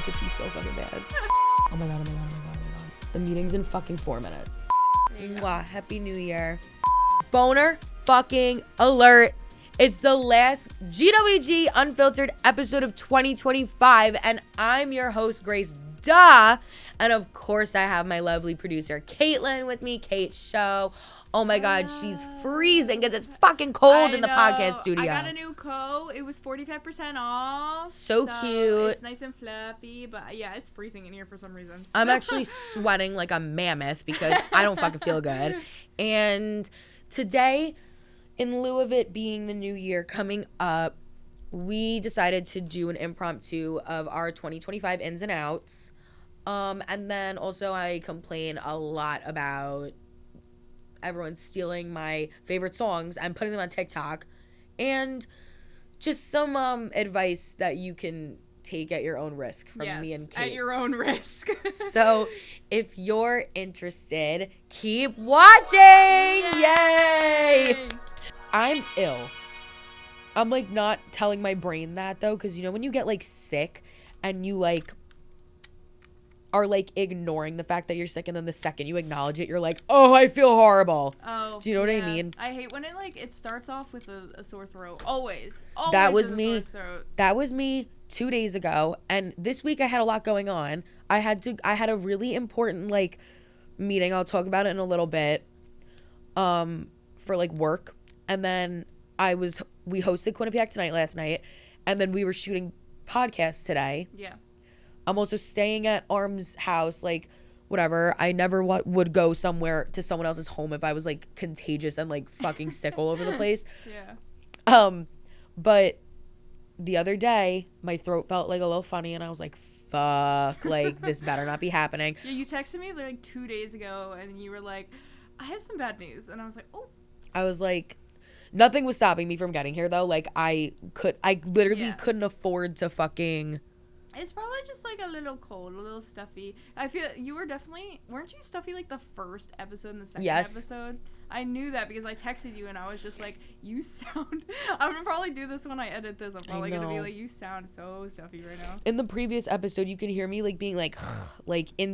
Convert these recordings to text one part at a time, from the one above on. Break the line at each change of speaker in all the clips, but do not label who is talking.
start to pee so fucking bad. Oh my god. The meeting's in fucking 4 minutes. Mwah, Happy New Year. Boner fucking alert. It's the last GWG Unfiltered episode of 2025, and I'm your host, Grace. Duh. And of course, I have my lovely producer, Caitlin, with me. Cait Show. Oh my god, she's freezing because it's fucking cold in the podcast studio.
I got a new coat. It was 45% off.
So cute.
It's nice and fluffy, but yeah, it's freezing in here for some reason.
I'm actually sweating like a mammoth because I don't fucking feel good. And today, in lieu of it being the new year coming up, we decided to do an impromptu of our 2025 ins and outs. And then also I complain a lot about everyone stealing my favorite songs and putting them on TikTok, and just some advice that you can take at your own risk from me and Cait.
At your own risk.
So if you're interested, keep watching. Yay! I'm ill. I'm like not telling my brain that though, because you know when you get like sick and you like are like ignoring the fact that you're sick, and then the second you acknowledge it, you're like, oh, I feel horrible.
Oh,
do you know what I mean?
I hate when it starts off with a sore throat. Always
that was me. That was me 2 days ago, and this week I had a lot going on. I had a really important like meeting. I'll talk about it in a little bit. For like work, and then we hosted Quinnipiac Tonight last night, and then we were shooting podcasts today.
Yeah.
I'm also staying at Arm's house, like, whatever. I never would go somewhere to someone else's home if I was, like, contagious and, like, fucking sick all over the place.
Yeah.
But the other day, my throat felt, like, a little funny, and I was like, fuck, like, this better not be happening.
Yeah, you texted me, like, 2 days ago, and you were like, I have some bad news. And I was like, oh.
I was like, nothing was stopping me from getting here, though. Like, I literally couldn't afford to fucking...
It's probably just, like, a little cold, a little stuffy. I feel you weren't you stuffy, like, the first episode and the second episode? I knew that because I texted you, and I was just like, you sound... I'm going to probably do this when I edit this. I'm probably going to be like, you sound so stuffy right now.
In the previous episode, you can hear me, like, being like,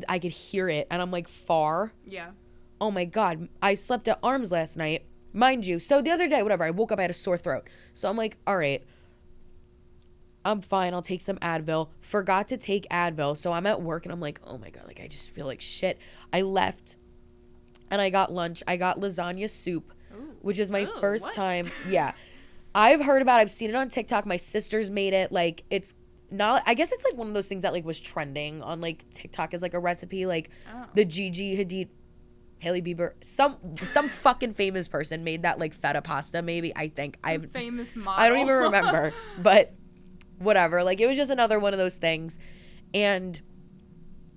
I could hear it, and I'm, like, far.
Yeah.
Oh, my God. I slept at Arms last night, mind you. So the other day, whatever, I woke up, I had a sore throat. So I'm like, all right. I'm fine. I'll take some Advil. Forgot to take Advil. So I'm at work and I'm like, oh my God, like I just feel like shit. I left and I got lunch. I got lasagna soup, which is my first time. Yeah. I've heard about it. I've seen it on TikTok. My sister's made it. Like it's not, I guess it's like one of those things that like was trending on like TikTok as like a recipe. Like the Gigi Hadid, Hailey Bieber, some fucking famous person made that like feta pasta. Maybe
Famous model.
I don't even remember, but whatever, like it was just another one of those things, and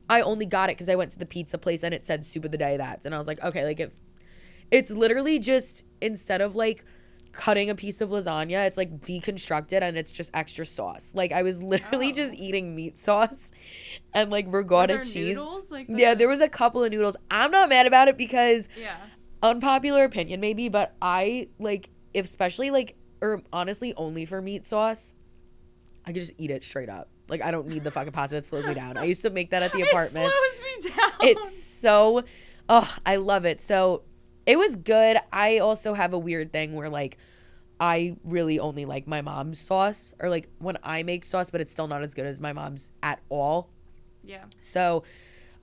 I only got it because I went to the pizza place and it said soup of the day, and I was like, okay, like it's literally just, instead of like cutting a piece of lasagna, it's like deconstructed and it's just extra sauce. Like I was literally just eating meat sauce and like regatta cheese.
Noodles? Like
yeah, there was a couple of noodles. I'm not mad about it because unpopular opinion maybe, but I like, especially like, or honestly only for meat sauce, I could just eat it straight up. Like, I don't need the fucking pasta. It slows me down. I used to make that at the apartment.
It slows me down.
It's so... Oh, I love it. So, it was good. I also have a weird thing where, like, I really only like my mom's sauce. Or, like, when I make sauce, but it's still not as good as my mom's at all.
Yeah.
So,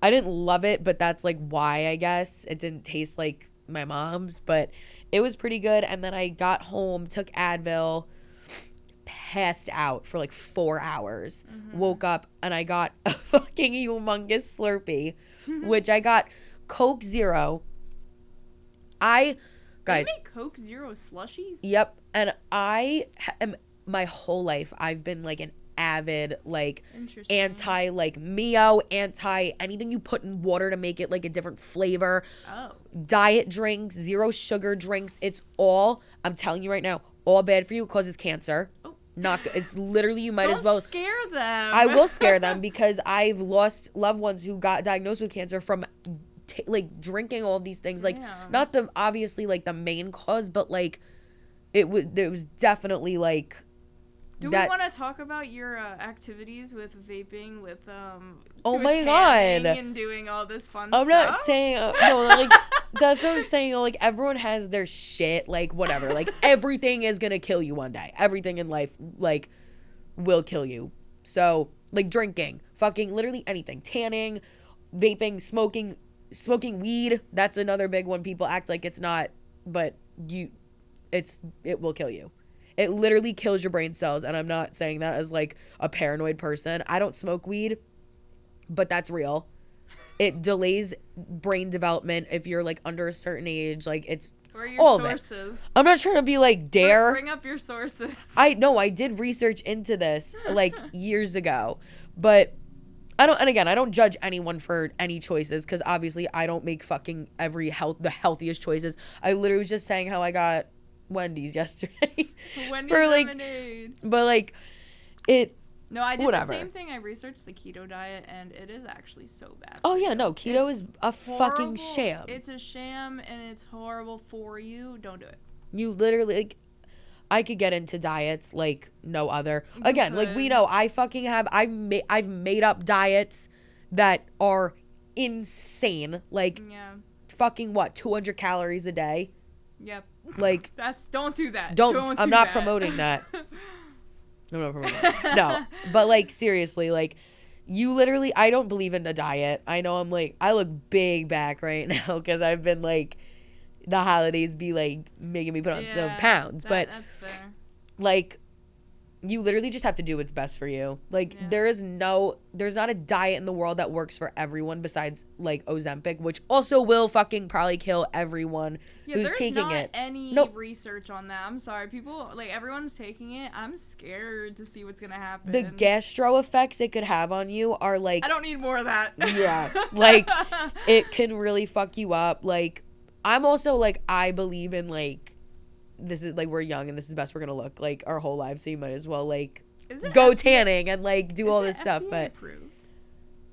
I didn't love it, but that's, like, why, I guess. It didn't taste like my mom's. But it was pretty good. And then I got home, took Advil, passed out for like 4 hours, woke up, and I got a fucking humongous Slurpee, which I got Coke Zero. Guys,
they make Coke Zero slushies?
Yep. And I am, my whole life, I've been like an avid, like anti, like Mio, anti anything you put in water to make it like a different flavor. Diet drinks, zero sugar drinks. It's all, I'm telling you right now, all bad for you. It causes cancer. Not good. It's literally, you might as well
scare them.
I will scare them because I've lost loved ones who got diagnosed with cancer from like drinking all these things. Like not the obviously like the main cause, but like it was definitely like
Do we want to talk about your activities with vaping, with
oh my god,
and doing all this fun
stuff? I'm not saying no, like that's what I'm saying. Like everyone has their shit, like whatever. Like everything is gonna kill you one day. Everything in life, like, will kill you. So like drinking, fucking literally anything, tanning, vaping, smoking weed. That's another big one. People act like it's not, but it will kill you. It literally kills your brain cells, and I'm not saying that as, like, a paranoid person. I don't smoke weed, but that's real. It delays brain development if you're, like, under a certain age. Like, it's
Where are your
all
sources?
Of it. I'm not trying to be, like, dare.
Bring up your sources.
I did research into this, like, years ago. But I don't judge anyone for any choices, because obviously I don't make fucking the healthiest choices. I literally was just saying how I got Wendy's yesterday.
Wendy's
for like
lemonade.
But like it
No, I did
whatever.
The same thing. I researched the keto diet, and it is actually so bad.
Oh yeah, no, keto is a fucking sham.
It's a sham, and it's horrible for you. Don't do it.
You literally, like, I could get into diets like no other. Again, like we know, I've made up diets that are insane. Like, fucking what, 200 calories a day?
Yep.
Like,
don't do that.
I'm not promoting that. I'm not promoting that. No, but like seriously, like you literally, I don't believe in the diet. I know I look big back right now because I've been like, the holidays be like making me put on some pounds, but
that's fair.
Like, you literally just have to do what's best for you. Like, there's not a diet in the world that works for everyone besides like Ozempic, which also will fucking probably kill everyone who's taking it.
There's not any research on that. I'm sorry, people, like, everyone's taking it. I'm scared to see what's gonna happen.
The gastro effects it could have on you are like,
I don't need more of that.
Yeah, like it can really fuck you up. Like, I'm also like, I believe in like, this is like, we're young and this is the best we're gonna look like our whole lives, so you might as well like go tanning and like do all this stuff. But
approved?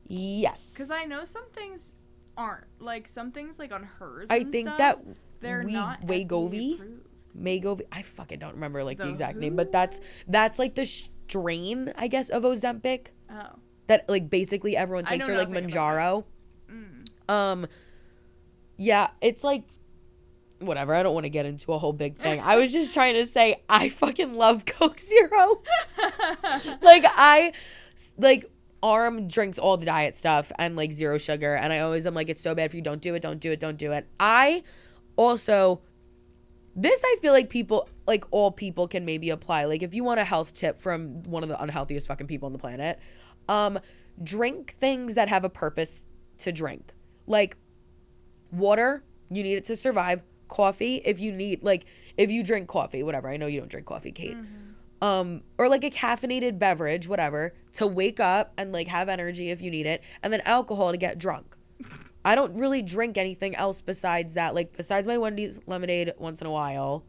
Yes,
because I know some things aren't, like some things like on hers.
I think stuff, that
they're not
Wegovy. I fucking don't remember like the exact name, but that's like the strain, I guess, of Ozempic.
Oh,
that like basically everyone takes, or like Manjaro. Yeah, it's like, whatever, I don't want to get into a whole big thing. I was just trying to say I fucking love Coke Zero. Like Arm drinks all the diet stuff and like zero sugar, and I'm like, it's so bad for you, don't do it. I also, this I feel like people, like all people can maybe apply. Like, if you want a health tip from one of the unhealthiest fucking people on the planet, drink things that have a purpose to drink. Like water, you need it to survive. Coffee, if you drink coffee, whatever. I know you don't drink coffee, Cait. Or like a caffeinated beverage, whatever, to wake up and like have energy if you need it. And then alcohol to get drunk. I don't really drink anything else besides that, like besides my Wendy's lemonade once in a while.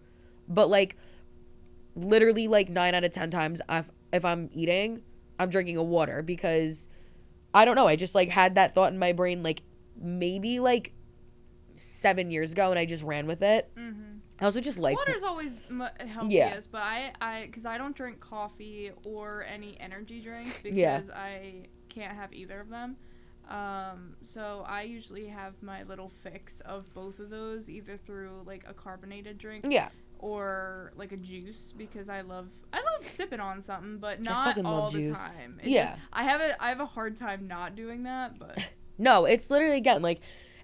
But like literally like 9 out of 10 times if I'm eating, I'm drinking a water, because I don't know, I just like had that thought in my brain like maybe like 7 years ago, and I just ran with it. I also just like
water's always healthiest, but I because I don't drink coffee or any energy drinks because I can't have either of them. So I usually have my little fix of both of those, either through like a carbonated drink, or like a juice, because I love sipping on something, but not all the time. I have a hard time not doing that, but
no, it's literally, again, like,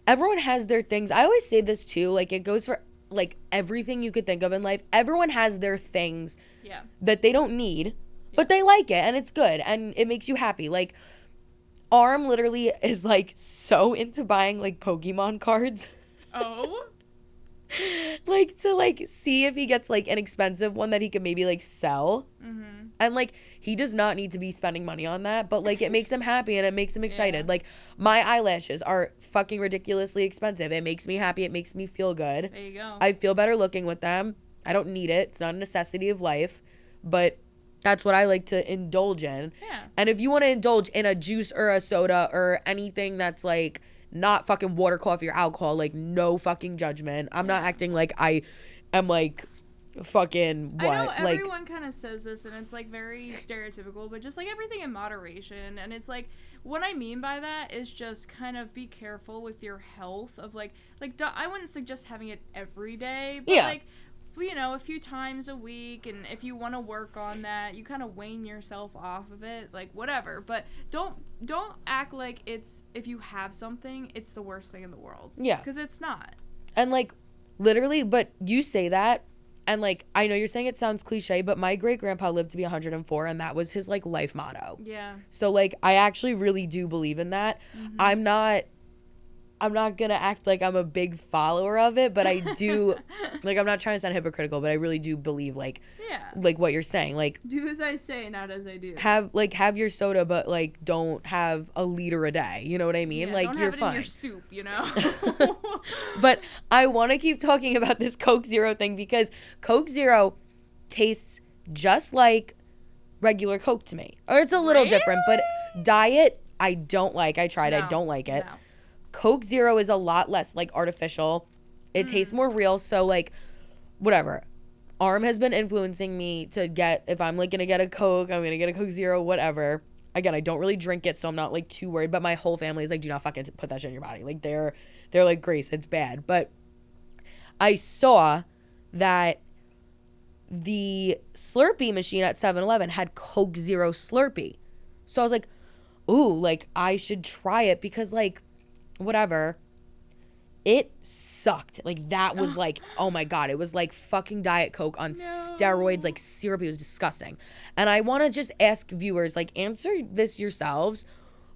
everyone has their things. I always say this too, like, it goes for like everything you could think of in life. Everyone has their things that they don't need, but they like it and it's good and it makes you happy. Like, Arm literally is like so into buying like Pokemon cards.
Oh.
Like, to like see if he gets like an expensive one that he could maybe like sell. And like, he does not need to be spending money on that, but like it makes him happy and it makes him excited. Like, my eyelashes are fucking ridiculously expensive. It makes me happy. It makes me feel good.
There you go.
I feel better looking with them. I don't need it. It's not a necessity of life, but that's what I like to indulge in. And if you want to indulge in a juice or a soda or anything that's like not fucking water, coffee, or alcohol, like, no fucking judgment. I'm not acting like I am like fucking what?
I know everyone kind of says this, and it's like very stereotypical, but just like everything in moderation. And it's like, what I mean by that is just kind of be careful with your health of like I wouldn't suggest having it every day, but like, you know, a few times a week. And if you want to work on that, you kind of wane yourself off of it, like whatever. But don't act like it's, if you have something, it's the worst thing in the world.
Yeah.
Because it's not.
And like, literally, but you say that, and like, I know you're saying it sounds cliche, but my great grandpa lived to be 104, and that was his like life motto.
Yeah.
So like, I actually really do believe in that.
Mm-hmm.
I'm not gonna act like I'm a big follower of it, but I do, like, I'm not trying to sound hypocritical, but I really do believe like what you're saying, like,
do as I say, not as I do.
Have your soda, but like don't have a liter a day. You know what I mean?
Yeah,
like,
don't
you're
have it
fine.
in your soup, you know.
But I want to keep talking about this Coke Zero thing because Coke Zero tastes just like regular Coke to me, or it's a little different. But diet, I don't like. I tried. I don't like it.
No.
Coke Zero is a lot less like artificial. It tastes more real. So like, whatever. Arm has been influencing me to get, if I'm like gonna get a Coke, I'm gonna get a Coke Zero, whatever. Again, I don't really drink it, so I'm not like too worried. But my whole family is like, do not fucking put that shit in your body. Like they're like, Grace, it's bad. But I saw that the Slurpee machine at 7-Eleven had Coke Zero Slurpee. So I was like, ooh, like I should try it because like, whatever. It sucked. Like that was like, oh my God, it was like fucking Diet Coke on steroids, like syrupy. It was disgusting. And I want to just ask viewers, like, answer this yourselves.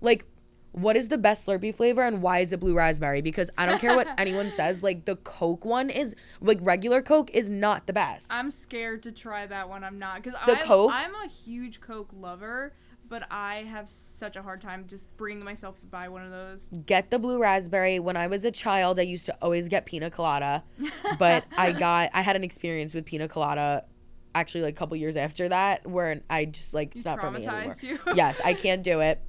Like, what is the best Slurpee flavor and why is it blue raspberry? Because I don't care what anyone says. Like the Coke one is, like regular Coke is not the best.
I'm scared to try that one. I'm not, because I'm a huge Coke lover, but I have such a hard time just bringing myself to buy one of those. Get
the blue raspberry. When I was a child, I used to always get pina colada, but I had an experience with pina colada actually like a couple years after that where I just like, it's not for me anymore.
You.
Yes, I can't do it.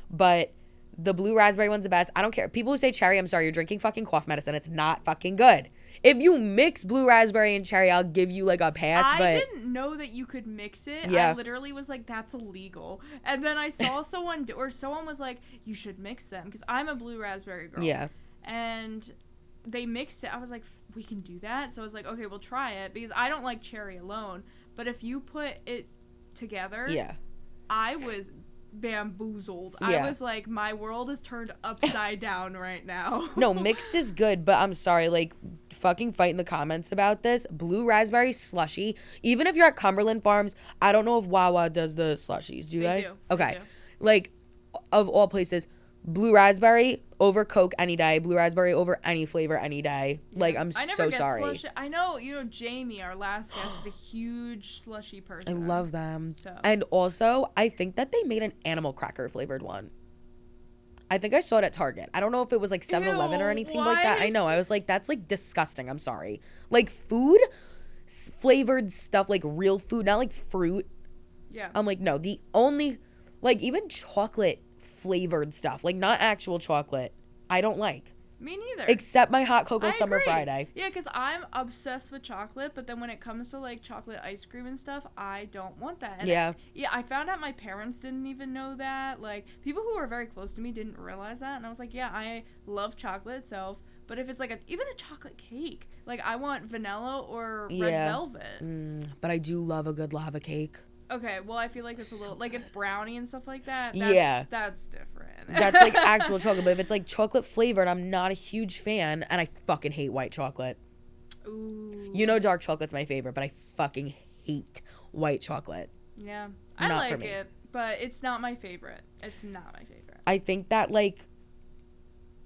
But the blue raspberry one's the best. I don't care. People who say cherry, I'm sorry, you're drinking fucking cough medicine. It's not fucking good. If you mix blue raspberry and cherry, I'll give you like a pass.
I didn't know that you could mix it. Yeah. I literally was like, that's illegal. And then I saw someone was like, you should mix them, because I'm a blue raspberry girl.
Yeah.
And they mixed it. I was like, we can do that? So I was like, okay, we'll try it, because I don't like cherry alone. But if you put it together, I was bamboozled. I was like, my world is turned upside down right now.
No, mixed is good, but I'm sorry, like, fucking fight in the comments about this. Blue raspberry slushy, even if you're at Cumberland Farms, I don't know if Wawa does the slushies. Do they?
Do.
Okay.
They do.
Like, of all places, blue raspberry over Coke any day, blue raspberry over any flavor any day. Yeah. Like, I'm so sorry.
Slushy. I know, Jamie, our last guest, is a huge slushy person.
I love them.
So.
And also, I think that they made an animal cracker flavored one. I think I saw it at Target. I don't know if it was like 7-Eleven or anything like that. I know. I was like, that's like disgusting. I'm sorry. Like food flavored stuff, like real food, not like fruit.
Yeah.
I'm like, no, the only, like even chocolate flavored stuff, like not actual chocolate, I don't like.
Me neither.
Except my hot cocoa summer Friday.
Yeah, because I'm obsessed with chocolate, but then when it comes to like chocolate ice cream and stuff, I don't want that. And I found out my parents didn't even know that. Like, people who were very close to me didn't realize that. And I was like, yeah, I love chocolate itself, but if it's like even a chocolate cake, like I want vanilla or red velvet.
But I do love a good lava cake.
Okay, well, I feel like it's a little, like if brownie and stuff like that, that's different.
That's like actual chocolate, but if it's like chocolate flavored, I'm not a huge fan, and I fucking hate white chocolate.
Ooh.
You know dark chocolate's my favorite, but I fucking hate white chocolate.
Yeah, I like it, but it's not my favorite. It's not my favorite.
I think that, like,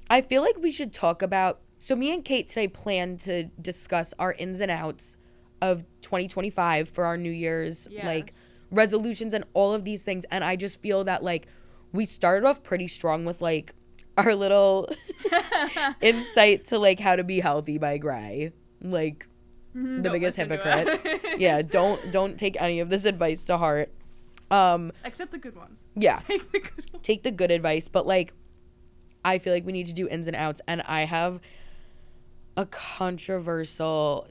I feel like we should talk about, so me and Cait today plan to discuss our ins and outs of 2025 for our New Year's, like, resolutions and all of these things. And I just feel that like we started off pretty strong with like our little insight to like how to be healthy by Gray, like the biggest hypocrite. Yeah, don't take any of this advice to heart,
except the good ones.
Yeah,
take
the good advice, but like I feel like we need to do ins and outs, and I have a controversial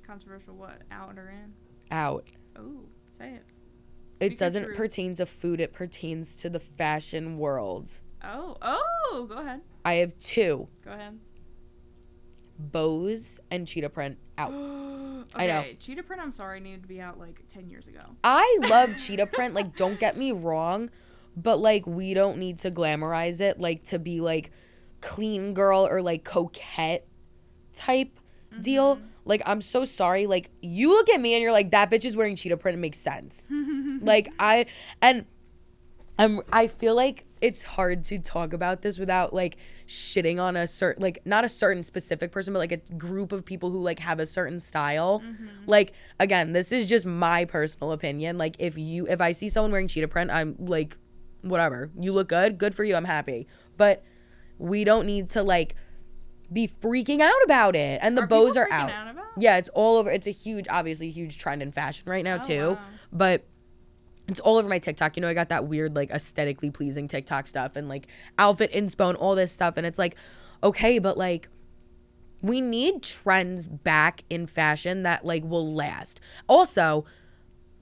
Controversial what? Out or in?
Out.
Oh, say it.
It doesn't pertain to food. It pertains to the fashion world.
Oh, go ahead.
I have 2.
Go ahead.
Bows and cheetah print out.
Okay,
I know.
Cheetah print, I'm sorry, needed to be out like 10 years ago.
I love cheetah print. Like, don't get me wrong, but like, we don't need to glamorize it like to be like clean girl or like coquette type deal. Like, I'm so sorry. Like, you look at me and you're like, that bitch is wearing cheetah print. It makes sense. Like, I feel like it's hard to talk about this without like shitting on a certain, like, not a certain specific person, but like a group of people who like have a certain style. Like, again, this is just my personal opinion. Like, if I see someone wearing cheetah print, I'm like, whatever, you look good for you, I'm happy. But we don't need to like be freaking out about it. And the bows are out. Yeah, it's all over. It's obviously a huge trend in fashion right now too. Wow. But it's all over my TikTok. You know, I got that weird, like, aesthetically pleasing TikTok stuff and, like, outfit inspo and all this stuff. And it's like, okay, but, like, we need trends back in fashion that, like, will last. Also,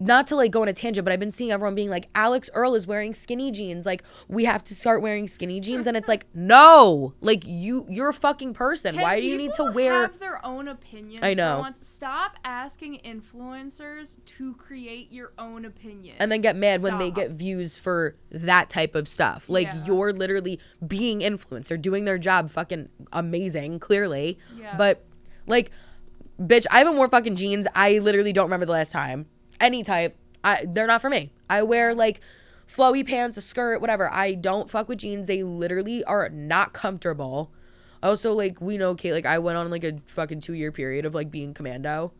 not to, like, go on a tangent, but I've been seeing everyone being like, Alex Earl is wearing skinny jeans. Like, we have to start wearing skinny jeans. And it's like, no. Like, you're a fucking person. Why do you need to wear...
have their own opinions?
I know.
Stop asking influencers to create your own opinion.
And then get mad when they get views for that type of stuff. Like, you're literally being influencer, doing their job fucking amazing, clearly. Yeah. But, like, bitch, I haven't worn fucking jeans. I literally don't remember the last time. Any type, they're not for me. I wear like flowy pants, a skirt, whatever. I don't fuck with jeans. They literally are not comfortable. Also, like, we know, Cait, like, I went on like a fucking 2-year period of like being commando.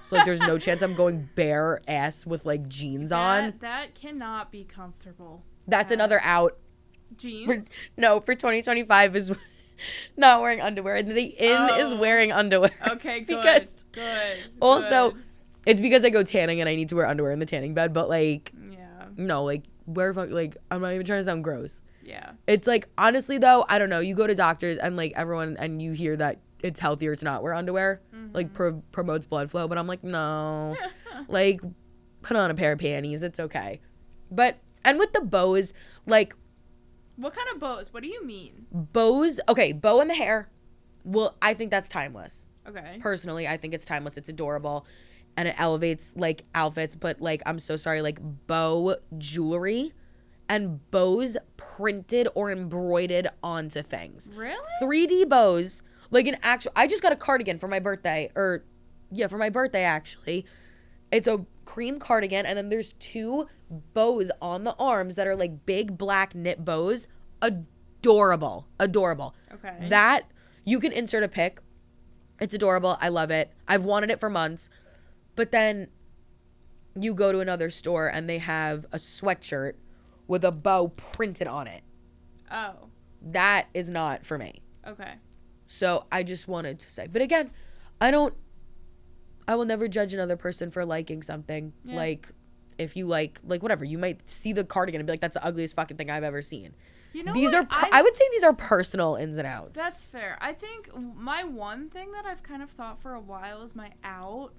So like, there's no chance I'm going bare ass with like jeans on.
That cannot be comfortable.
That's another out.
Jeans?
For 2025 is not wearing underwear. And the is wearing underwear.
Okay, good. Good.
Also, it's because I go tanning and I need to wear underwear in the tanning bed, but like, no, like, like, I'm not even trying to sound gross.
Yeah.
It's like, honestly though, I don't know. You go to doctors and like everyone, and you hear that it's healthier to not wear underwear, like promotes blood flow, but I'm like, no, like, put on a pair of panties. It's okay. But, and with the bows, like.
What kind of bows? What do you mean?
Bows, okay, bow in the hair. Well, I think that's timeless.
Okay.
Personally, I think it's timeless. It's adorable. And it elevates, like, outfits. But, like, I'm so sorry, like, bow jewelry and bows printed or embroidered onto things.
Really?
3D bows. Like, an actual... I just got a cardigan for my birthday. For my birthday, actually. It's a cream cardigan. And then there's 2 bows on the arms that are, like, big black knit bows. Adorable.
Okay.
That, you can insert a pic. It's adorable. I love it. I've wanted it for months. But then you go to another store and they have a sweatshirt with a bow printed on it.
Oh.
That is not for me.
Okay.
So I just wanted to say. But again, I will never judge another person for liking something. Yeah. Like, if you like whatever, you might see the cardigan and be like, that's the ugliest fucking thing I've ever seen.
You know,
I would say these are personal ins and outs.
That's fair. I think my one thing that I've kind of thought for a while is my out.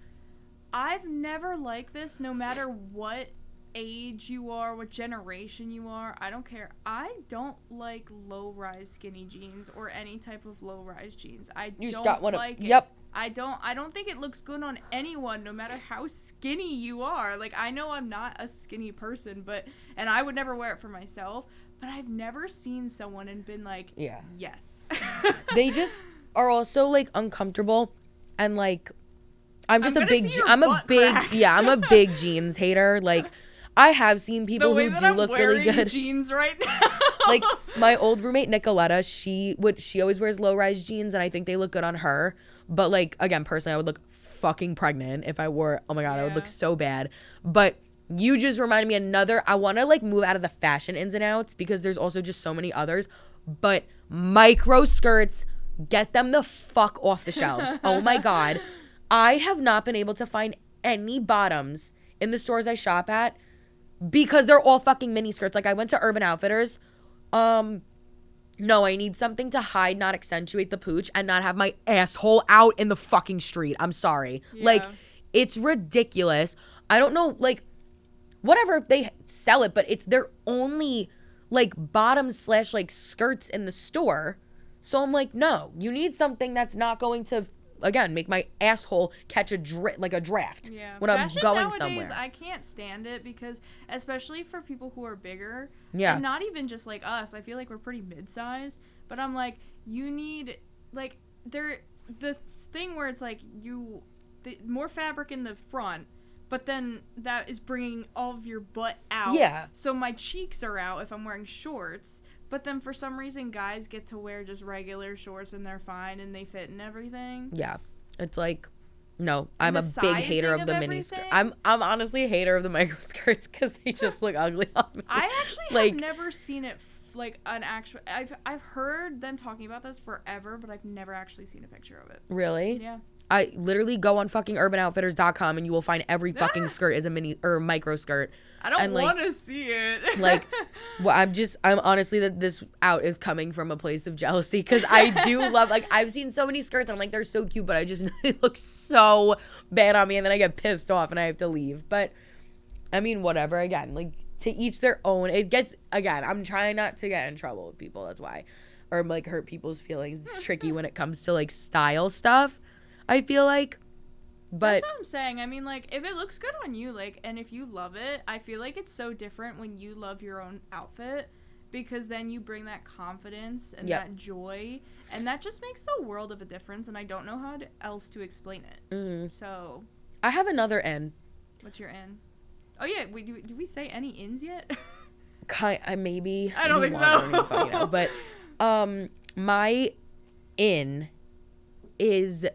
I've never liked this, no matter what age you are, what generation you are. I don't care. I don't like low-rise skinny jeans or any type of low-rise jeans. You just got one like it. Yep. I don't think it looks good on anyone, no matter how skinny you are. Like, I know I'm not a skinny person, and I would never wear it for myself, but I've never seen someone and been like, yes.
They just are also, like, uncomfortable, and, like, I'm a big jeans hater. Like, I have seen people who do look really good.
Jeans right now.
Like, my old roommate Nicoletta, she always wears low-rise jeans, and I think they look good on her. But, like, again, personally, I would look fucking pregnant if I wore. Oh my god, I would look so bad. But you just reminded me I want to, like, move out of the fashion ins and outs because there's also just so many others. But micro skirts, get them the fuck off the shelves. Oh my god. I have not been able to find any bottoms in the stores I shop at because they're all fucking mini skirts. Like, I went to Urban Outfitters No, I need something to hide, not accentuate the pooch, and not have my asshole out in the fucking street. I'm sorry.
Yeah.
Like, it's ridiculous. I don't know, like, whatever if they sell it, but it's their only, like, bottoms / like, skirts in the store. So I'm like, no, you need something that's not going to, again, make my asshole catch a draft when I'm going
nowadays,
somewhere.
I can't stand it because, especially for people who are bigger,
and
not even just like us, I feel like we're pretty mid-sized, but I'm like, you need, like, the thing where it's like, more fabric in the front, but then that is bringing all of your butt out.
Yeah.
So my cheeks are out if I'm wearing shorts. But then for some reason, guys get to wear just regular shorts and they're fine and they fit and everything.
Yeah. It's like, no, I'm a big hater of the mini skirt. I'm honestly a hater of the micro skirts because they just look ugly on me.
I actually have never seen it like an actual. I've heard them talking about this forever, but I've never actually seen a picture of it.
Really?
Yeah.
I literally go on fucking UrbanOutfitters.com and you will find every fucking skirt is a mini or micro skirt.
I don't want to see it.
Like, well, I'm honestly that this out is coming from a place of jealousy because I do love, like, I've seen so many skirts and I'm like, they're so cute, but I just, it looks so bad on me and then I get pissed off and I have to leave. But, I mean, whatever. Again, like, to each their own. It gets, again, I'm trying not to get in trouble with people. That's why. Or, like, hurt people's feelings. It's tricky when it comes to, like, style stuff. I feel like, but
that's what I'm saying. I mean, like, if it looks good on you, like, and if you love it, I feel like it's so different when you love your own outfit because then you bring that confidence and that joy, and that just makes the world of a difference. And I don't know how else to explain it. Mm-hmm. So,
I have another N.
What's your N? Oh yeah, did we say any ins yet?
Maybe.
I don't think so.
Funny now, but my in is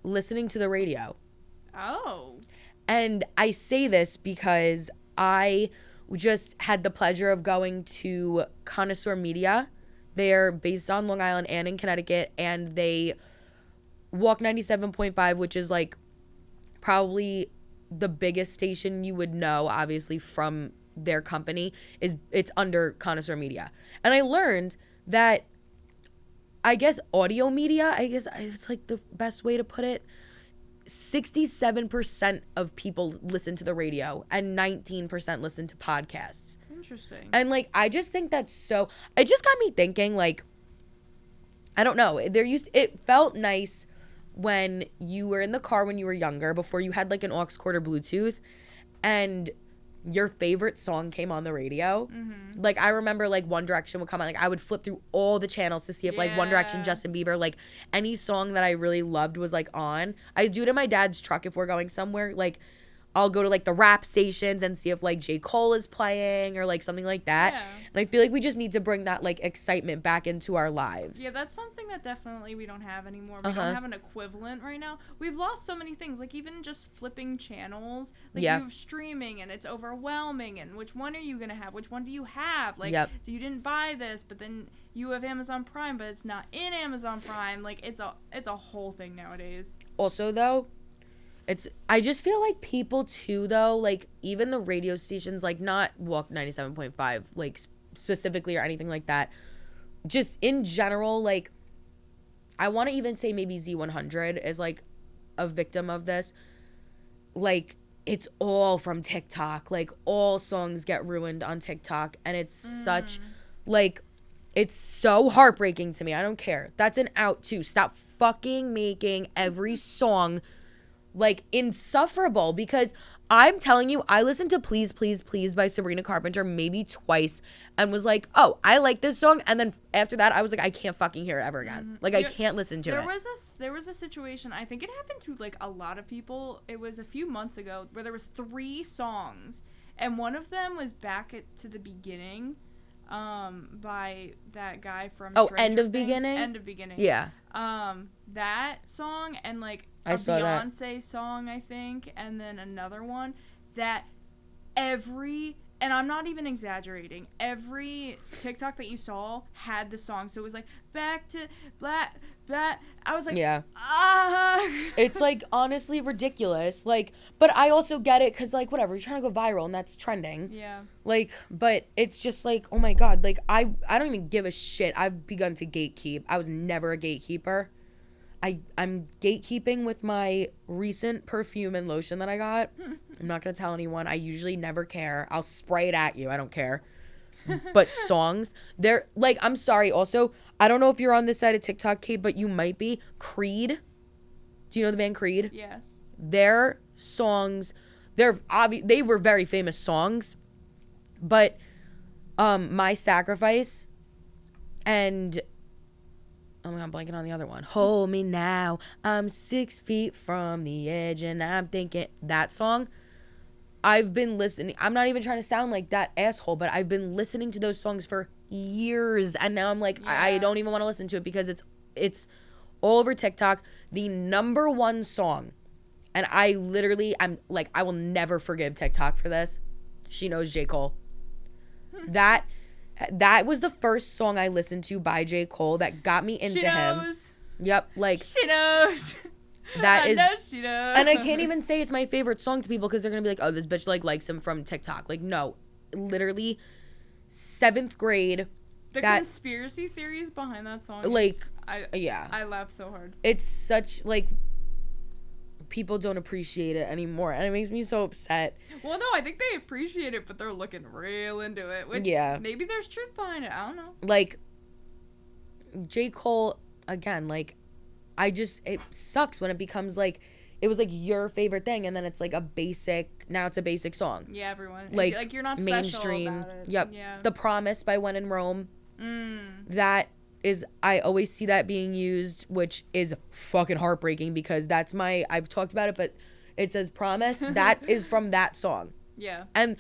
listening to the radio.
Oh.
And I say this because I just had the pleasure of going to Connoisseur Media. They're based on Long Island and in Connecticut, and they walk 97.5, which is like probably the biggest station you would know, obviously, from their company. It's under Connoisseur Media. And I learned that, I guess, audio media, I guess it's like the best way to put it, 67% of people listen to the radio and 19% listen to podcasts.
Interesting.
And, like, I just think that's so, it just got me thinking, like, I don't know, it felt nice when you were in the car when you were younger, before you had, like, an aux cord or Bluetooth, and your favorite song came on the radio. Mm-hmm. Like, I remember, like, One Direction would come on. Like, I would flip through all the channels to see if, like, One Direction, Justin Bieber, like, any song that I really loved was, like, on. I do it in my dad's truck if we're going somewhere. Like, I'll go to, like, the rap stations and see if, like, J. Cole is playing or, like, something like that. Yeah. And I feel like we just need to bring that, like, excitement back into our lives.
Yeah, that's something that definitely we don't have anymore. We don't have an equivalent right now. We've lost so many things. Like, even just flipping channels. Like, you have streaming, and it's overwhelming. And which one are you going to have? Which one do you have? Like, you didn't buy this, but then you have Amazon Prime, but it's not in Amazon Prime. Like, it's a whole thing nowadays.
Also, though, I just feel like people too, though, like, even the radio stations, like, not Walk 97.5, like, specifically or anything like that, just in general, like, I want to even say maybe Z100 is, like, a victim of this. Like, it's all from TikTok. Like, all songs get ruined on TikTok, and it's such, like, it's so heartbreaking to me. I don't care. That's an out, too. Stop fucking making every song, like, insufferable, because I'm telling you, I listened to Please, Please, Please by Sabrina Carpenter maybe twice and was like, oh, I like this song. And then after that, I was like, I can't fucking hear it ever again. Like, I can't listen to it.
There was a situation, I think it happened to, like, a lot of people. It was a few months ago where there was 3 songs, and one of them was Back to the Beginning by that guy from
End of Beginning?
End of Beginning.
Yeah.
That song and, like,
a
Beyonce song, I think, and then another one that every and I'm not even exaggerating, every TikTok that you saw had the song. So it was like, back to black. I was like,
yeah.
Ah.
It's like honestly ridiculous. Like, but I also get it because like whatever, you're trying to go viral and that's trending.
Yeah.
Like, but it's just like, oh my god, like I don't even give a shit. I've begun to gatekeep. I was never a gatekeeper. I'm gatekeeping with my recent perfume and lotion that I got. I'm not gonna tell anyone. I usually never care. I'll spray it at you. I don't care. But songs, they're like, I'm sorry. Also, I don't know if you're on this side of TikTok, Cait, but you might be. Creed. Do you know the band Creed?
Yes.
Their songs, they were very famous songs, but My Sacrifice and oh my god, I'm blanking on the other one. Hold Me Now. I'm 6 feet from the edge and I'm thinking, that song. I've been listening. I'm not even trying to sound like that asshole, but I've been listening to those songs for years, and now I'm like, yeah. I don't even want to listen to it because it's all over TikTok. The number one song, and I'm like, I will never forgive TikTok for this. She Knows J. Cole. That was the first song I listened to by J. Cole that got me into him. Yep, like
she knows.
That is, and I can't even say it's my favorite song to people because they're gonna be like, "Oh, this bitch like likes him from TikTok." Like, no, literally, 7th grade.
The conspiracy theories behind that song.
Like,
I laugh so hard.
It's such like people don't appreciate it anymore, and it makes me so upset.
Well, no, I think they appreciate it, but they're looking real into it. Which maybe there's truth behind it. I don't know.
Like, J. Cole again, like. It sucks when it becomes like, it was like your favorite thing and then it's like now it's a basic song.
Yeah, everyone.
Like
you're not
mainstream.
Special about it.
Yep.
Yeah.
The Promise by When in Rome. That is, I always see that being used, which is fucking heartbreaking because I've talked about it, but it says Promise. That is from that song.
Yeah.
And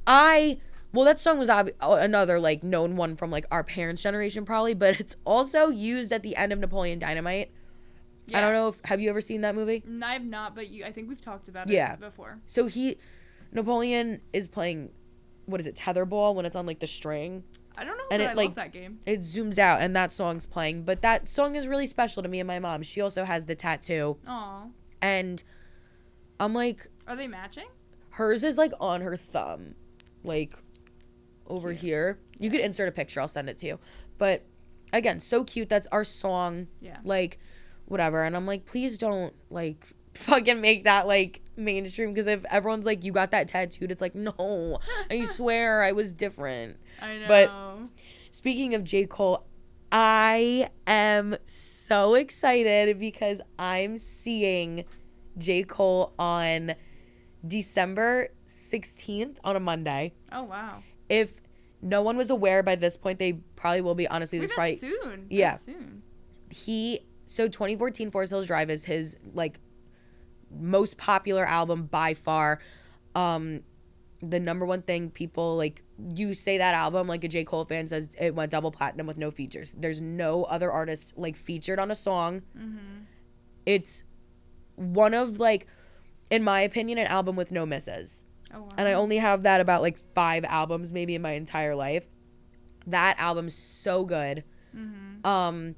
that song was another like known one from like our parents' generation probably, but it's also used at the end of Napoleon Dynamite. Yes. I don't know have you ever seen that movie?
No, I have not, but I think we've talked about it before.
So Napoleon is playing, what is it, tetherball when it's on like the string?
I don't know,
and
but I love that game.
It zooms out and that song's playing, but that song is really special to me and my mom. She also has the tattoo.
Aw.
And I'm like,
are they matching?
Hers is like on her thumb, like over here. You could insert a picture, I'll send it to you. But again, so cute. That's our song.
Yeah.
Like, whatever. And I'm like, please don't like fucking make that like mainstream, because if everyone's like, you got that tattooed, it's like, no, I swear I was different.
I know.
But speaking of J. Cole, I am so excited because I'm seeing J. Cole on December 16th on a Monday.
Oh, wow.
If no one was aware by this point, they probably will be. Honestly, this probably
soon.
Yeah.
That's soon.
So 2014 Forest Hills Drive is his like most popular album by far. The number one thing people like, you say that album, like a J. Cole fan says, it went double platinum with no features. There's no other artist like featured on a song.
Mm-hmm.
It's one of like, in my opinion, an album with no misses.
Oh, wow.
And I only have that about like 5 albums maybe in my entire life. That album's so good.
Mm-hmm.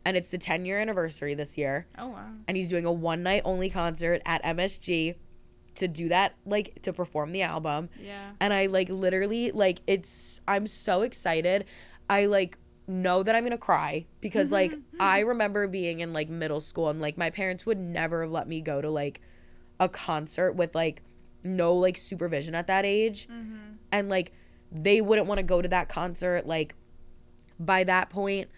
And it's the 10-year anniversary this year.
Oh, wow.
And he's doing a one-night only concert at MSG to do that, like, to perform the album.
Yeah.
And I, like, literally, like, I'm so excited. I, like, know that I'm going to cry because, like, I remember being in, like, middle school and, like, my parents would never have let me go to, like, a concert with, like, no, like, supervision at that age.
Mm-hmm.
And, like, they wouldn't want to go to that concert. Like, by that point,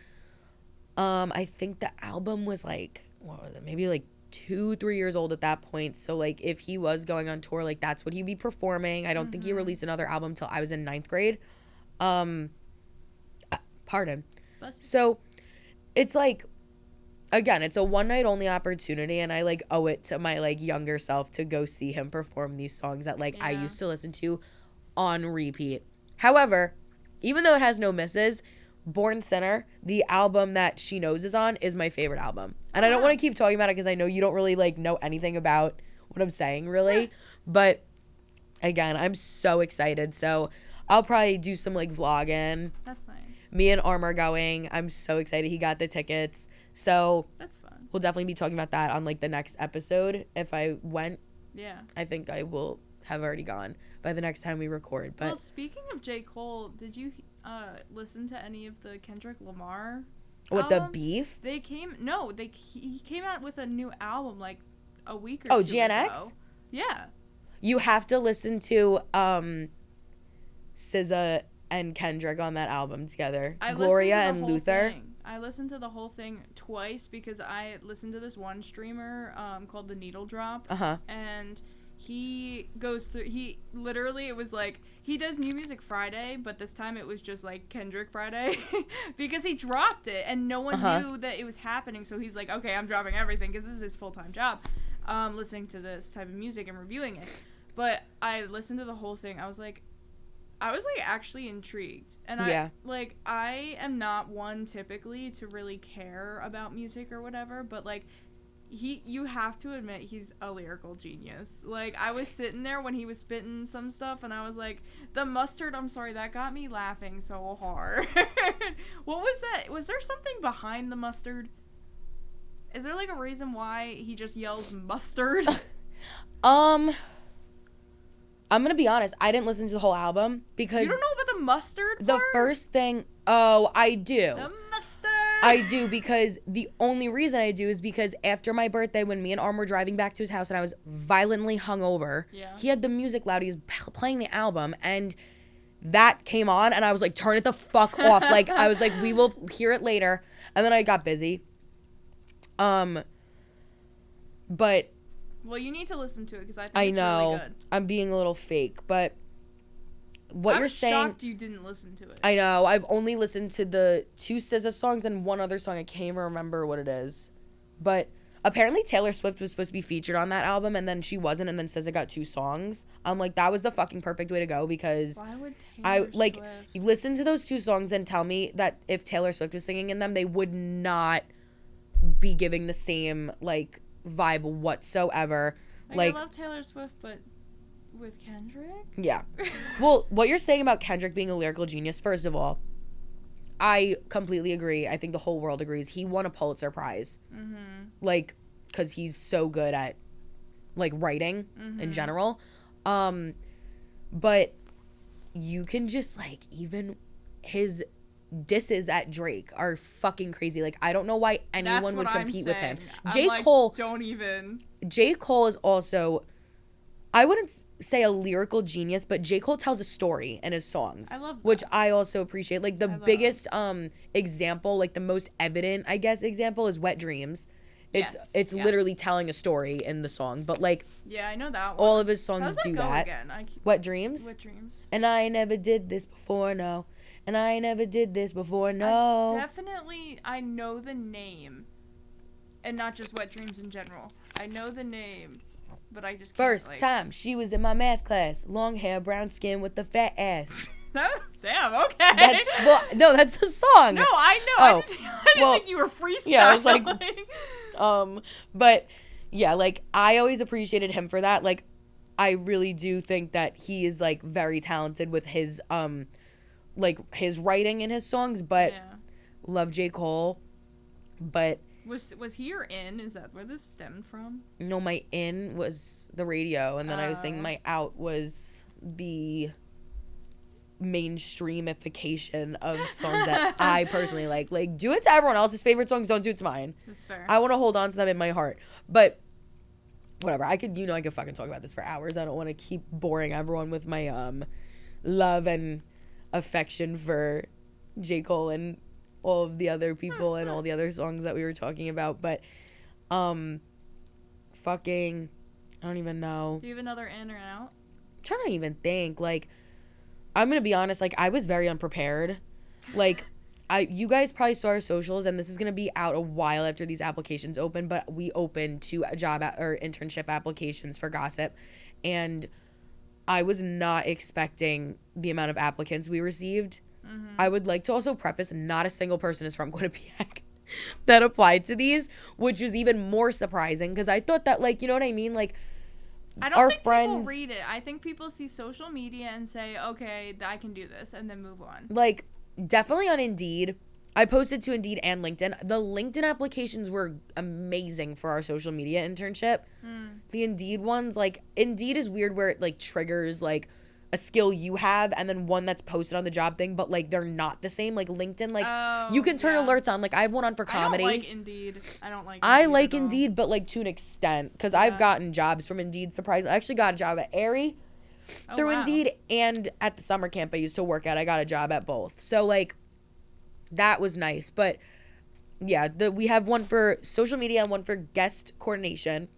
I think the album was like, what was it? Maybe like 2-3 years old at that point. So like if he was going on tour, like that's what he'd be performing. I don't think he released another album till I was in 9th grade. Pardon. So it's like, again, it's a one night only opportunity, and I like owe it to my like younger self to go see him perform these songs that like I used to listen to on repeat. However, even though it has no misses, Born Sinner, the album that She Knows is on, is my favorite album. And I don't want to keep talking about it because I know you don't really like know anything about what I'm saying really, but again, I'm so excited. So I'll probably do some like vlogging.
That's nice.
Me and Arm are going. I'm so excited. He got the tickets. So
that's fun.
We'll definitely be talking about that on like the next episode. If I went,
yeah,
I think I will have already gone by the next time we record. But
well, speaking of J. Cole, did you listen to any of the Kendrick Lamar
with
album?
the beef?
He came out with a new album like a week or two
GNX?
ago. Yeah.
You have to listen to SZA and Kendrick on that album together. Gloria and Luther.
I listened to the whole thing twice because I listened to this one streamer called The Needle Drop. And he goes through, it was like, he does New Music Friday, but this time it was just like Kendrick Friday because he dropped it and no one knew that it was happening. So he's like, okay, I'm dropping everything because this is his full-time job, listening to this type of music and reviewing it. But I listened to the whole thing. I was like actually intrigued. And I am not one typically to really care about music or whatever, but like you have to admit he's a lyrical genius. Like I was sitting there when he was spitting some stuff and I was like, the mustard, I'm sorry, that got me laughing so hard. What was that? Was there something behind the mustard? Is there like a reason why he just yells mustard?
I'm going to be honest. I didn't listen to the whole album because...
You don't know about the mustard part?
The first thing... Oh, I do.
The mustard!
I do because the only reason I do is because after my birthday, when me and Arm were driving back to his house and I was violently hungover, he had the music loud. He was playing the album and that came on and I was like, turn it the fuck off. Like, I was like, we will hear it later. And then I got busy. But...
Well, you need to listen to it because I think it's really good.
I'm being a little fake, but what you're saying...
I'm shocked you didn't listen to it.
I know. I've only listened to the 2 SZA songs and one other song. I can't even remember what it is. But apparently Taylor Swift was supposed to be featured on that album, and then she wasn't, and then SZA got 2 songs. I'm like, that was the fucking perfect way to go because...
Why would Taylor Swift...
listen to those 2 songs and tell me that if Taylor Swift was singing in them, they would not be giving the same, like... vibe whatsoever.
Like I love Taylor Swift, but with Kendrick?
Yeah. Well, what you're saying about Kendrick being a lyrical genius, first of all, I completely agree. I think the whole world agrees. He won a Pulitzer Prize. Like, because he's so good at, like, writing in general. But you can just, like, even his disses at Drake are fucking crazy. Like, I don't know why anyone would compete with him.
Cole, don't even.
J. Cole is also, I wouldn't say a lyrical genius, but J. Cole tells a story in his songs.
I love that.
Which I also appreciate. Like, the biggest example, like the most evident, I guess, example is Wet Dreams. It's literally telling a story in the song, but like,
yeah, I know that one.
All of his songs do that. Wet Dreams?
Wet Dreams.
And I never did this before, no. And I never did this before, no.
I know the name. And not just Wet Dreams in general. I know the name, but I just can't,
First time she was in my math class. Long hair, brown skin with the fat ass.
Damn, okay.
That's the song.
No, I know. I didn't think you were freestyling.
Yeah, I was like, but yeah, like, I always appreciated him for that. Like, I really do think that he is, like, very talented with his, like, his writing in his songs, but love J. Cole, but...
Was he your in? Is that where this stemmed from?
No, my in was the radio, and then I was saying my out was the mainstreamification of songs that I personally like. Like, do it to everyone else's favorite songs, don't do it to mine.
That's fair.
I want to hold on to them in my heart, but whatever. I could fucking talk about this for hours. I don't want to keep boring everyone with my love and affection for J. Cole and all of the other people and all the other songs that we were talking about, but fucking, I don't even know.
Do you have another in or out?
I'm trying to even think. Like, I'm gonna be honest, like, I was very unprepared. Like, you guys probably saw our socials, and this is gonna be out a while after these applications open, but we opened 2 job or internship applications for Gossip, and I was not expecting the amount of applicants we received. I would like to also preface, not a single person is from Quinnipiac that applied to these, which is even more surprising because I thought that, like, you know what I mean? Like,
I don't think people read it. I think people see social media and say, okay, I can do this, and then move on.
Like, definitely on Indeed. I posted to Indeed and LinkedIn. The LinkedIn applications were amazing for our social media internship. The Indeed ones, like, Indeed is weird where it, like, triggers, like, a skill you have and then one that's posted on the job thing, but, like, they're not the same. Like, LinkedIn, like, you can turn alerts on. Like, I have one on for comedy.
I don't like Indeed.
I like Indeed, but, like, to an extent. Because I've gotten jobs from Indeed, surprisingly. I actually got a job at Aerie through Indeed, and at the summer camp I used to work at, I got a job at both. So, like, that was nice. But, yeah, we have one for social media and one for guest coordination.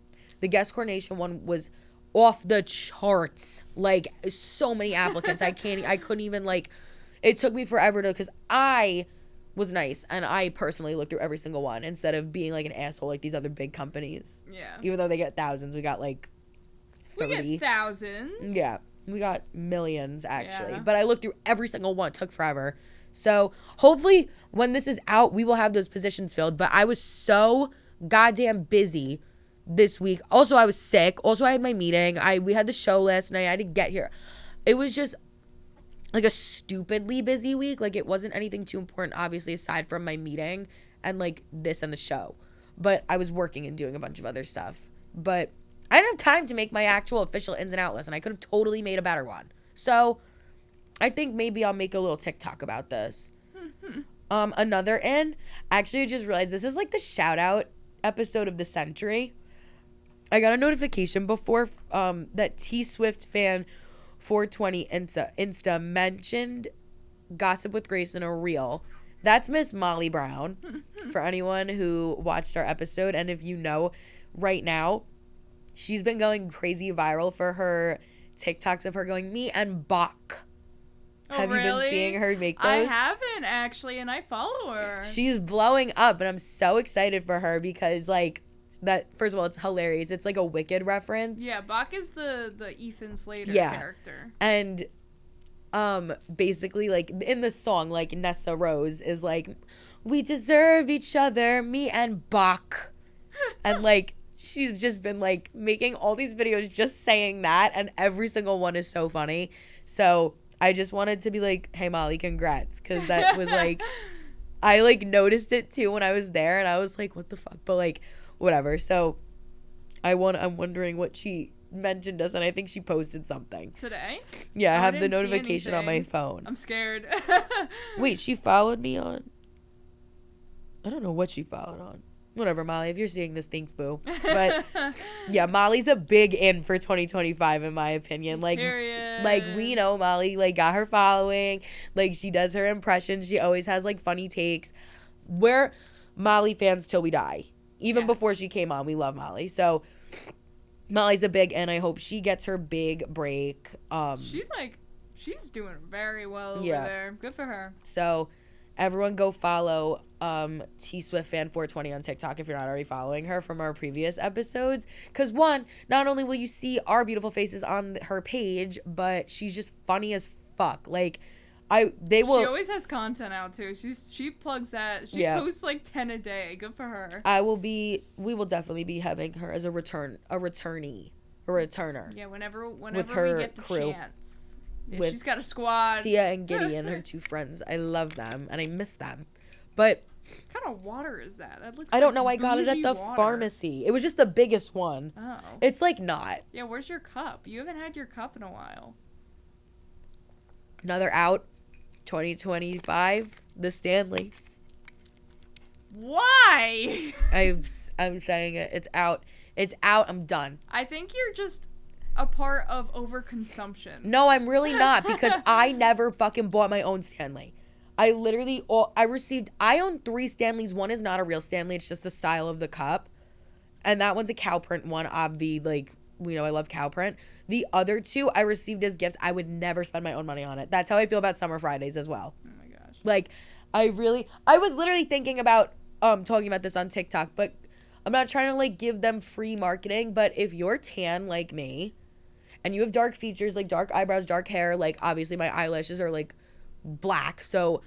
The guest coordination one was off the charts. Like, so many applicants. I couldn't even, like, it took me forever to, because I was nice and I personally looked through every single one instead of being like an asshole like these other big companies.
Yeah.
Even though they get thousands, we got like 30.
We get thousands.
Yeah. We got millions actually.
Yeah.
But I looked through every single one. It took forever. So hopefully when this is out, we will have those positions filled. But I was so goddamn busy this week. Also, I was sick. Also, I had my meeting. We had the show last night. I had to get here. It was just like a stupidly busy week. Like, it wasn't anything too important, obviously, aside from my meeting and like this and the show. But I was working and doing a bunch of other stuff. But I didn't have time to make my actual official ins and out list, and I could have totally made a better one. So I think maybe I'll make a little TikTok about this. Another actually, I just realized this is like the shout out episode of the century. I got a notification before that T Swift fan 420 Insta mentioned Gossip with Grace in a reel. That's Miss Molly Brown, for anyone who watched our episode. And if you know, right now, she's been going crazy viral for her TikToks of her going, me and Bach.
Oh,
Have
really?
you been seeing her make those?
I haven't, actually, and I follow her.
She's blowing up, and I'm so excited for her because, like, that, first of all, it's hilarious. It's like a Wicked reference.
Yeah, Bach is the Ethan Slater character.
And basically, like, in the song, like, Nessa Rose is like, we deserve each other, me and Bach. And, like, she's just been, like, making all these videos just saying that, and every single one is so funny. So I just wanted to be like, hey, Molly, congrats, because that was, like, I, like, noticed it, too, when I was there, and I was like, what the fuck? But, like, whatever. So I'm wondering what she mentioned us, and I think she posted something
today.
Yeah, I have the notification on my phone.
I'm scared.
Wait, she followed me on, I don't know what she followed on. Whatever, Molly, if you're seeing this, thanks, boo. But yeah, Molly's a big in for 2025 in my opinion. Like,
period.
Like, we know Molly, like, got her following. Like, she does her impressions. She always has, like, funny takes. We're Molly fans till we die. Even before she came on, we love Molly. So Molly's a big, and I hope she gets her big break.
She's doing very well over there. Good for her.
So everyone go follow T Swift Fan 420 on TikTok if you're not already following her from our previous episodes. Because one, not only will you see our beautiful faces on her page, but she's just funny as fuck. Like, she always has content out too. She plugs that. She posts like 10 a day. Good for her. We will definitely be having her as a returner.
Yeah, whenever
with
we
her
get the
crew.
chance. Yeah, she's got a squad.
Tia and Gideon, her two friends. I love them and I miss them. But
what kind of water is that? That looks
I don't know. I got it at the pharmacy. It was just the biggest one.
Oh.
It's like not.
Yeah, where's your cup? You haven't had your cup in a while.
Another out. 2025, the Stanley.
Why?
I'm saying it. It's out. It's out. I'm done.
I think you're just a part of overconsumption.
No, I'm really not, because I never fucking bought my own Stanley. I own 3 Stanleys. One is not a real Stanley. It's just the style of the cup. And that one's a cow print one. Obvi, like, we know I love cow print. The other 2 I received as gifts. I would never spend my own money on it. That's how I feel about Summer Fridays as well.
Oh my gosh.
Like, I was literally thinking about talking about this on TikTok, but I'm not trying to, like, give them free marketing. But if you're tan like me and you have dark features, like dark eyebrows, dark hair, like, obviously my eyelashes are, like, black. So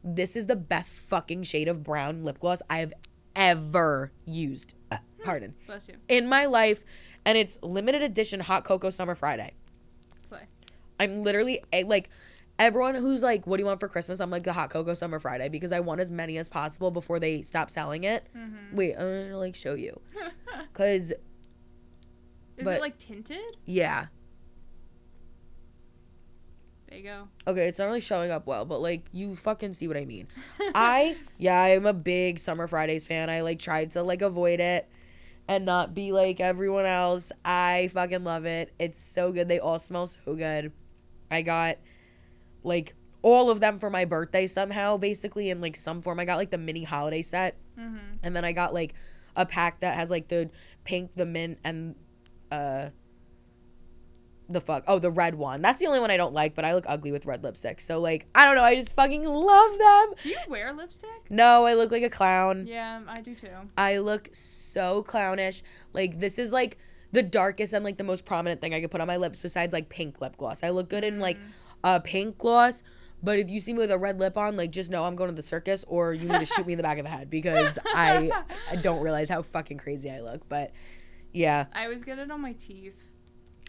this is the best fucking shade of brown lip gloss I have ever used. Pardon.
Bless you.
In my life, and it's limited edition Hot Cocoa Summer Friday.
Slay.
I'm literally, like, everyone who's like, what do you want for Christmas? I'm like, the Hot Cocoa Summer Friday, because I want as many as possible before they stop selling it.
Mm-hmm.
Wait, I'm gonna, like, show you. Because...
Is it, like, tinted?
Yeah.
There you go.
Okay, it's not really showing up well, but, like, you fucking see what I mean. I'm a big Summer Fridays fan. I, like, tried to, like, avoid it and not be like everyone else. I fucking love it. It's so good. They all smell so good. I got, like, all of them for my birthday somehow, basically, in, like, some form. I got, like, the mini holiday set.
Mm-hmm.
And then I got, like, a pack that has, like, the pink, the mint, and, the red one. That's the only one I don't like, but I look ugly with red lipstick. So, like, I don't know. I just fucking love them.
Do you wear lipstick?
No, I look like a clown.
Yeah, I do too.
I look so clownish. Like, this is, like, the darkest and, like, the most prominent thing I could put on my lips besides, like, pink lip gloss. I look good in, like, a pink gloss. But if you see me with a red lip on, like, just know I'm going to the circus, or you need to shoot me in the back of the head, because I don't realize how fucking crazy I look. But, yeah.
I always get it on my teeth.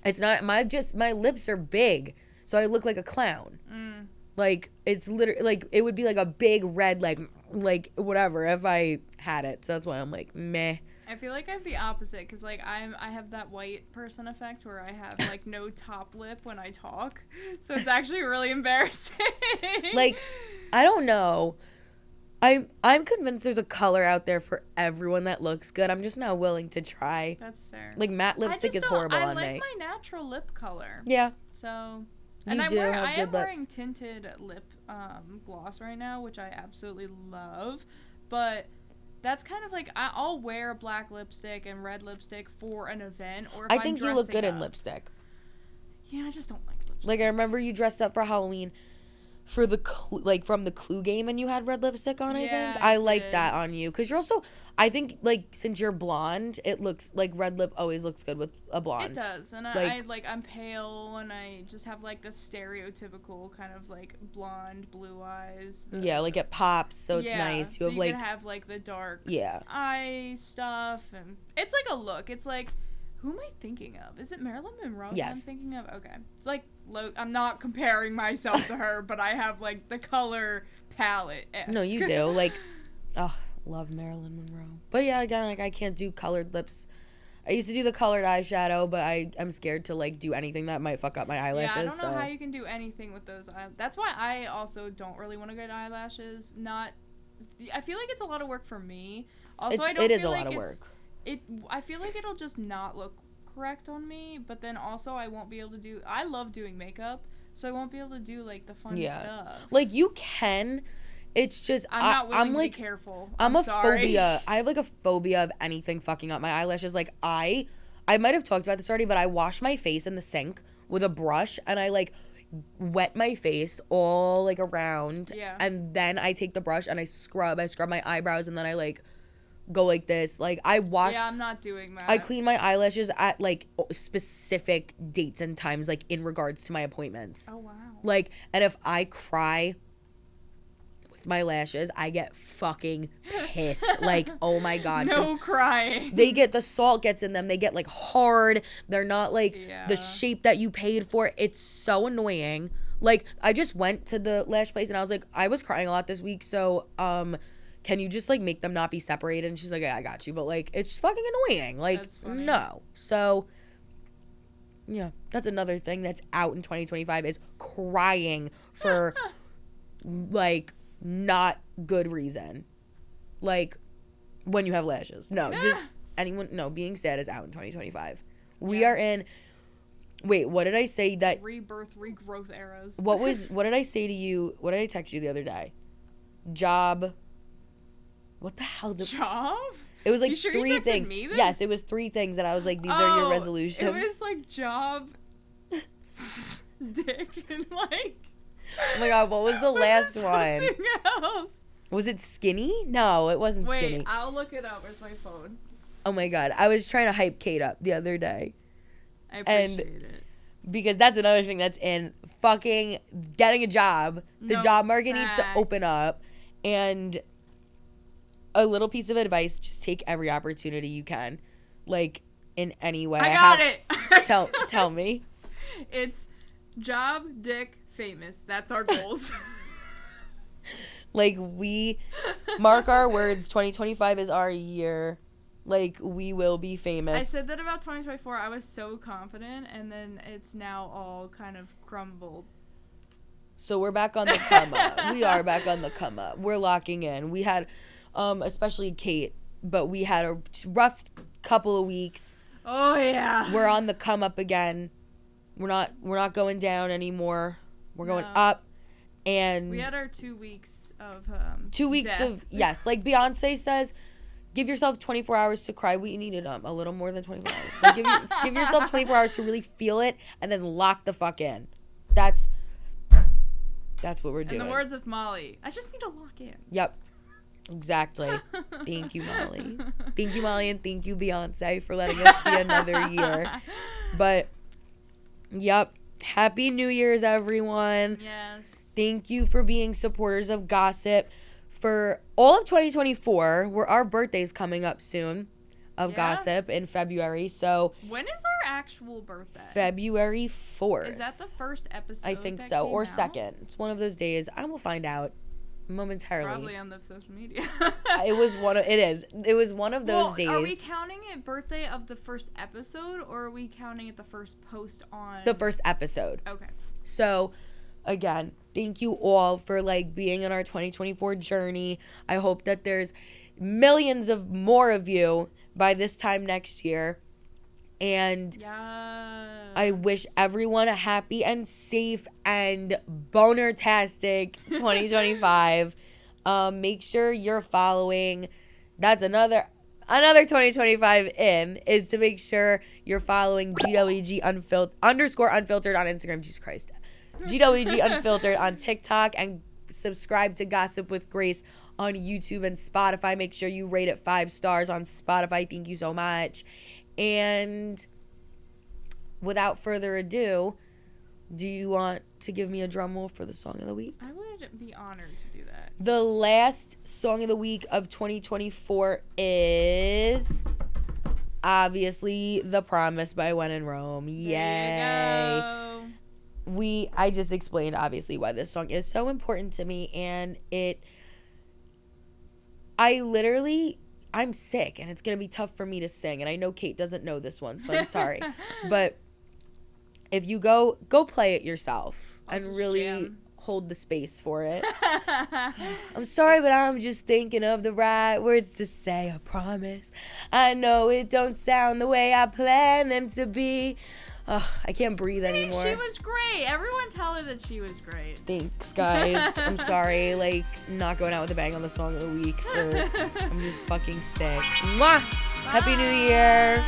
It's not, my lips are big, so I look like a clown.
Mm.
Like, it's literally, like, it would be like a big red, like, whatever, if I had it. So that's why I'm like, meh.
I feel like I have the opposite, because, like, I have that white person effect where I have, like, no top lip when I talk. So it's actually really embarrassing.
Like, I don't know. I'm convinced there's a color out there for everyone that looks good. I'm just not willing to try.
That's fair.
Like, matte lipstick is horrible on me.
I like my natural lip color.
Yeah.
So,
and
I am wearing
lips.
tinted lip gloss right now, which I absolutely love. But that's kind of like, I'll wear black lipstick and red lipstick for an event, or if
I think you look good in
up.
Lipstick.
Yeah, I just don't like lipstick.
Like, I remember you dressed up for Halloween for the from the Clue game, and you had red lipstick on. I think I like that on you, because you're also, I think, like, since you're blonde, it looks like red lip always looks good with a blonde.
It does. And I'm pale, and I just have, like, the stereotypical kind of, like, blonde, blue eyes.
Yeah, like, it pops, so it's nice.
You
can
have, like, the dark
Yeah.
eye stuff, and it's like a look. It's like, who am I thinking of? Is it Marilyn Monroe that I'm thinking of? Okay. It's like, I'm not comparing myself to her, but I have, like, the color palette.
No, you do. Like, oh, love Marilyn Monroe. But yeah, again, like, I can't do colored lips. I used to do the colored eyeshadow, but I'm scared to, like, do anything that might fuck up my eyelashes.
Yeah, I don't know how you can do anything with those. That's why I also don't really want to get eyelashes. I feel like it's a lot of work for me. Also, it is a lot of work. I feel like it'll just not look correct on me, but then also I won't be able to do, I love doing makeup, so I won't be able to do, like, the fun stuff.
Like, you can, it's just,
I'm not willing to be careful.
I'm
sorry.
phobia. I have, like, a phobia of anything fucking up my eyelashes. Like, I might have talked about this already, but I wash my face in the sink with a brush, and I, like, wet my face all, like, around, and then I take the brush and I scrub my eyebrows, and then I, like, go like this. Like, I wash.
Yeah, I'm not doing that.
I clean my eyelashes at, like, specific dates and times, like, in regards to my appointments.
Oh, wow.
Like, and if I cry with my lashes, I get fucking pissed. Like, oh my God.
No crying.
The salt gets in them. They get, like, hard. They're not, like, the shape that you paid for. It's so annoying. Like, I just went to the lash place and I was like, I was crying a lot this week, so, can you just, like, make them not be separated? And she's like, yeah, I got you. But, like, it's fucking annoying. Like, no. So, yeah, that's another thing that's out in 2025 is crying for, like, not good reason. Like, when you have lashes. No, just being sad is out in 2025. We are in, wait, what did I say that?
Rebirth, regrowth eras.
What did I say to you? What did I text you the other day? Job. What the hell?
Job?
It was like
you sure
3
you texted
things.
Me this?
Yes, it was 3 things that I was like, these are your resolutions.
It was like job, dick, and like.
Oh my God, what was the last one?
Something else.
Was it skinny? No, it wasn't skinny.
Wait, I'll look it up. Where's my phone?
Oh my God, I was trying to hype Cait up the other day.
I appreciate it.
Because that's another thing that's in fucking getting a job. The job market needs to open up, and a little piece of advice, just take every opportunity you can, like, in any way.
I got it.
Tell me.
It's job, dick, famous. That's our goals.
Like, we mark our words. 2025 is our year. Like, we will be famous.
I said that about 2024. I was so confident, and then it's now all kind of crumbled.
So we're back on the come up. We are back on the come up. We're locking in. We had, especially Cait, but we had a rough couple of weeks.
Oh yeah.
We're on the come up again. We're not going down anymore. We're going up. And
we had our 2 weeks of
2 weeks
death.
of, yes, like Beyonce says, give yourself 24 hours to cry. We needed a little more than 24 hours. But give yourself 24 hours to really feel it, and then lock the fuck in. That's what we're doing.
In the words of Molly, I just need to lock in.
Yep. Exactly. Thank you, Molly. Thank you, Molly, and thank you, Beyonce, for letting us see another year. But, yep. Happy New Year's, everyone.
Yes.
Thank you for being supporters of Gossip for all of 2024. Our birthday's coming up soon of Gossip in February. So
when is our actual birthday?
February 4th.
Is that the first episode?
I think so, or second. It's one of those days. I will find out momentarily.
Probably on the social media.
It was one of those days.
Are we counting it birthday of the first episode, or are we counting it the first post on
the first episode?
Okay.
So, again, thank you all for like being in our 2024 journey. I hope that there's millions of more of you by this time next year. And I wish everyone a happy and safe and boner-tastic 2025. Make sure you're following. That's another 2025 in is to make sure you're following GWG _unfiltered on Instagram. Jesus Christ. GWG Unfiltered on TikTok, and subscribe to Gossip with Grace on YouTube and Spotify. Make sure you rate it 5 stars on Spotify. Thank you so much. And without further ado, do you want to give me a drum roll for the song of the week?
I would be honored to do that.
The last song of the week of 2024 is obviously The Promise by When in Rome. Yay.
There you go.
I just explained obviously why this song is so important to me, and I'm sick, and it's going to be tough for me to sing, and I know Cait doesn't know this one, so I'm sorry. But if you go play it yourself and really hold the space for it. I'm sorry, but I'm just thinking of the right words to say, I promise. I know it don't sound the way I planned them to be. Ugh, I can't breathe anymore.
She was great. Everyone tell her that she was great.
Thanks, guys. I'm sorry, like, not going out with a bang on the song of the week. I'm just fucking sick. Mwah! Happy New Year.